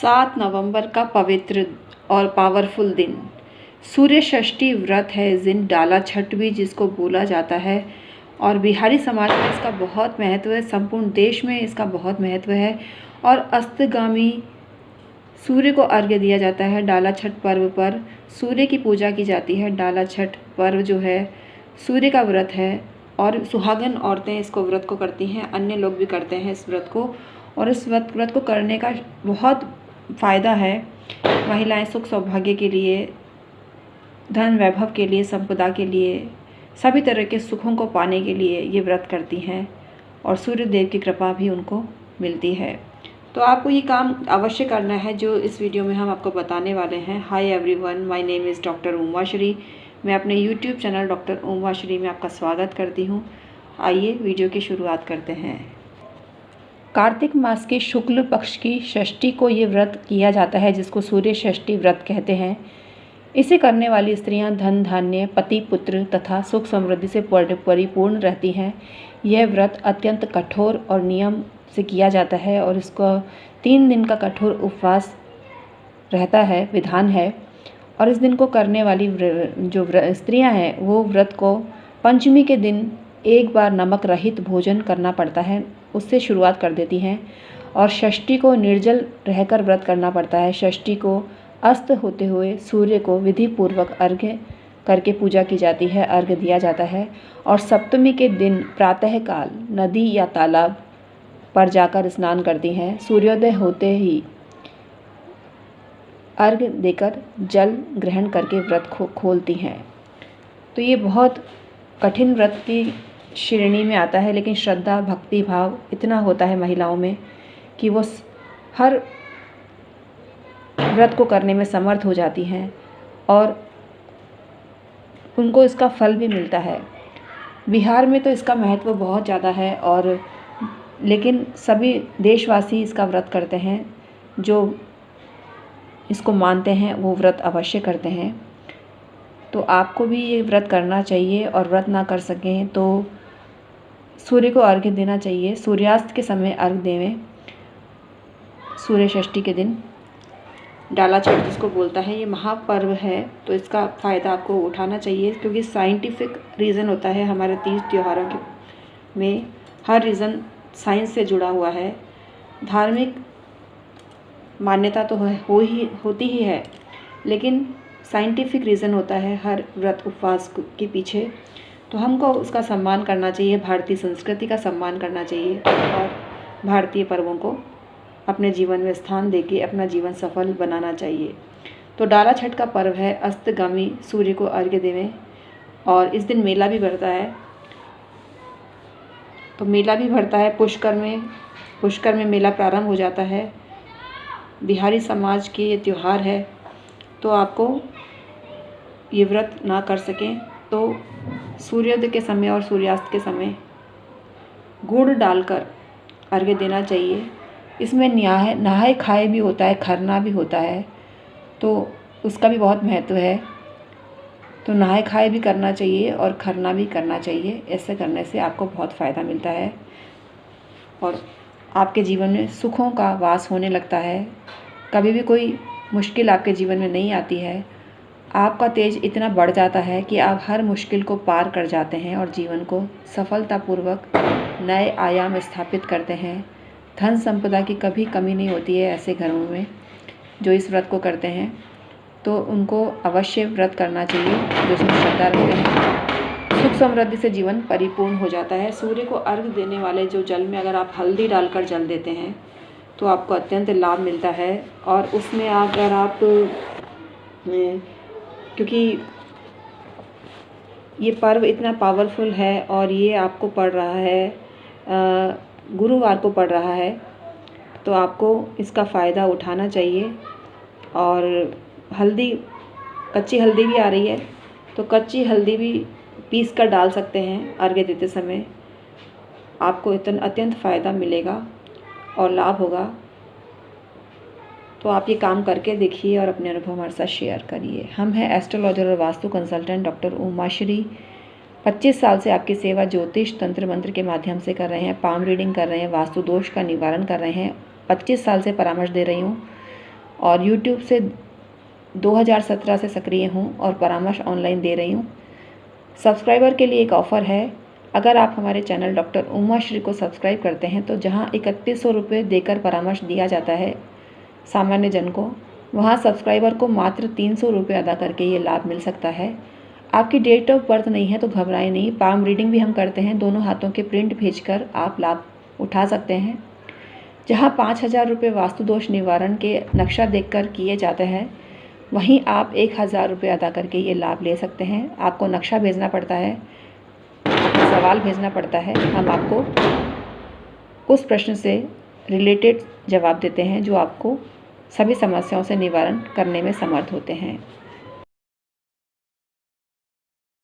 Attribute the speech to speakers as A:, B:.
A: 7 नवंबर का पवित्र और पावरफुल दिन सूर्य षष्ठी व्रत है। इस दिन डाला छठ भी जिसको बोला जाता है और बिहारी समाज में इसका बहुत महत्व है। संपूर्ण देश में इसका बहुत महत्व है और अस्तगामी सूर्य को अर्घ्य दिया जाता है। डाला छठ पर्व पर सूर्य की पूजा की जाती है। डाला छठ पर्व जो है सूर्य का व्रत है और सुहागन औरतें इसको व्रत को करती हैं। अन्य लोग भी करते हैं इस व्रत को और इस व्रत को करने का बहुत फ़ायदा है। महिलाएं सुख सौभाग्य के लिए, धन वैभव के लिए, संपदा के लिए, सभी तरह के सुखों को पाने के लिए ये व्रत करती हैं और सूर्य देव की कृपा भी उनको मिलती है। तो आपको ये काम अवश्य करना है जो इस वीडियो में हम आपको बताने वाले हैं। Hi everyone, my name is doctor Umashree. मैं अपने यूट्यूब चैनल डॉक्टर उमाश्री में आपका स्वागत करती हूँ। आइए वीडियो की शुरुआत करते हैं। कार्तिक मास के शुक्ल पक्ष की षष्ठी को ये व्रत किया जाता है जिसको सूर्य षष्ठी व्रत कहते हैं। इसे करने वाली स्त्रियां धन धान्य, पति पुत्र तथा सुख समृद्धि से परिपूर्ण रहती हैं। यह व्रत अत्यंत कठोर और नियम से किया जाता है और इसको 3 दिन का कठोर उपवास रहता है, विधान है। और इस दिन को करने वाली जो स्त्रियां हैं वो व्रत को पंचमी के दिन एक बार नमक रहित भोजन करना पड़ता है, उससे शुरुआत कर देती हैं। और षष्ठी को निर्जल रहकर व्रत करना पड़ता है। षष्ठी को अस्त होते हुए सूर्य को विधि पूर्वक अर्घ्य करके पूजा की जाती है, अर्घ्य दिया जाता है। और सप्तमी के दिन प्रातःकाल नदी या तालाब पर जाकर स्नान करती हैं। सूर्योदय होते ही अर्घ्य देकर जल ग्रहण करके व्रत को खोलती हैं। तो ये बहुत कठिन व्रत की श्रेणी में आता है, लेकिन श्रद्धा भक्ति भाव इतना होता है महिलाओं में कि वो हर व्रत को करने में समर्थ हो जाती हैं और उनको इसका फल भी मिलता है। बिहार में तो इसका महत्व बहुत ज़्यादा है और लेकिन सभी देशवासी इसका व्रत करते हैं। जो इसको मानते हैं वो व्रत अवश्य करते हैं। तो आपको भी ये व्रत करना चाहिए और व्रत ना कर सकें तो सूर्य को अर्घ्य देना चाहिए। सूर्यास्त के समय अर्घ्य देवें सूर्य षष्ठी के दिन। डाला छठ जिसको बोलता है ये महापर्व है, तो इसका फ़ायदा आपको उठाना चाहिए क्योंकि साइंटिफिक रीज़न होता है। हमारे 30 त्योहारों में हर रीज़न साइंस से जुड़ा हुआ है। धार्मिक मान्यता तो होती ही है, लेकिन साइंटिफिक रीज़न होता है हर व्रत उपवास के पीछे। तो हमको उसका सम्मान करना चाहिए, भारतीय संस्कृति का सम्मान करना चाहिए और भारतीय पर्वों को अपने जीवन में स्थान देके अपना जीवन सफल बनाना चाहिए। तो डाला छठ का पर्व है, अस्तगामी सूर्य को अर्घ्य देवें और इस दिन मेला भी भरता है। तो मेला भी भरता है पुष्कर में मेला प्रारंभ हो जाता है। बिहारी समाज के ये त्यौहार है। तो आपको ये व्रत ना कर सकें तो सूर्योदय के समय और सूर्यास्त के समय गुड़ डालकर अर्घ्य देना चाहिए। इसमें नहाए खाए भी होता है, खरना भी होता है, तो उसका भी बहुत महत्व है। तो नहाए खाए भी करना चाहिए और खरना भी करना चाहिए। ऐसे करने से आपको बहुत फ़ायदा मिलता है और आपके जीवन में सुखों का वास होने लगता है। कभी भी कोई मुश्किल आपके जीवन में नहीं आती है। आपका तेज इतना बढ़ जाता है कि आप हर मुश्किल को पार कर जाते हैं और जीवन को सफलतापूर्वक नए आयाम स्थापित करते हैं। धन संपदा की कभी कमी नहीं होती है ऐसे घरों में जो इस व्रत को करते हैं। तो उनको अवश्य व्रत करना चाहिए जो इसमें श्रद्धा रखते हैं। सुख समृद्धि से जीवन परिपूर्ण हो जाता है। सूर्य को अर्घ्य देने वाले जो जल में अगर आप हल्दी डालकर जल देते हैं तो आपको अत्यंत लाभ मिलता है। और उसमें अगर आप क्योंकि ये पर्व इतना पावरफुल है और ये आपको पड़ रहा है गुरुवार को पड़ रहा है, तो आपको इसका फ़ायदा उठाना चाहिए। और कच्ची हल्दी भी आ रही है, तो कच्ची हल्दी भी पीस कर डाल सकते हैं अर्घ्य देते समय। आपको इतना अत्यंत फ़ायदा मिलेगा और लाभ होगा। तो आप ये काम करके देखिए और अपने अनुभव हमारे साथ शेयर करिए। हम हैं एस्ट्रोलॉजर और वास्तु कंसल्टेंट डॉक्टर उमाश्री। 25 साल से आपकी सेवा ज्योतिष तंत्र मंत्र के माध्यम से कर रहे हैं, पाम रीडिंग कर रहे हैं, वास्तु दोष का निवारण कर रहे हैं। 25 साल से परामर्श दे रही हूँ। और यूट्यूब से 2017 से सक्रिय हूँ और परामर्श ऑनलाइन दे रही हूँ। सब्सक्राइबर के लिए एक ऑफ़र है, अगर आप हमारे चैनल डॉक्टर उमा श्री को सब्सक्राइब करते हैं तो जहाँ 3100 रुपये देकर परामर्श दिया जाता है सामान्य जन को, वहाँ सब्सक्राइबर को मात्र 300 रुपये अदा करके ये लाभ मिल सकता है। आपकी डेट ऑफ बर्थ नहीं है तो घबराएं नहीं, पाम रीडिंग भी हम करते हैं, दोनों हाथों के प्रिंट भेजकर आप लाभ उठा सकते हैं। जहाँ 5000 रुपये वास्तु दोष निवारण के नक्शा देखकर किए जाते हैं, वहीं आप 1000 रुपये अदा करके ये लाभ ले सकते हैं। आपको नक्शा भेजना पड़ता है, सवाल भेजना पड़ता है, हम आपको उस प्रश्न से रिलेटेड जवाब देते हैं जो आपको सभी समस्याओं से निवारण करने में समर्थ होते हैं।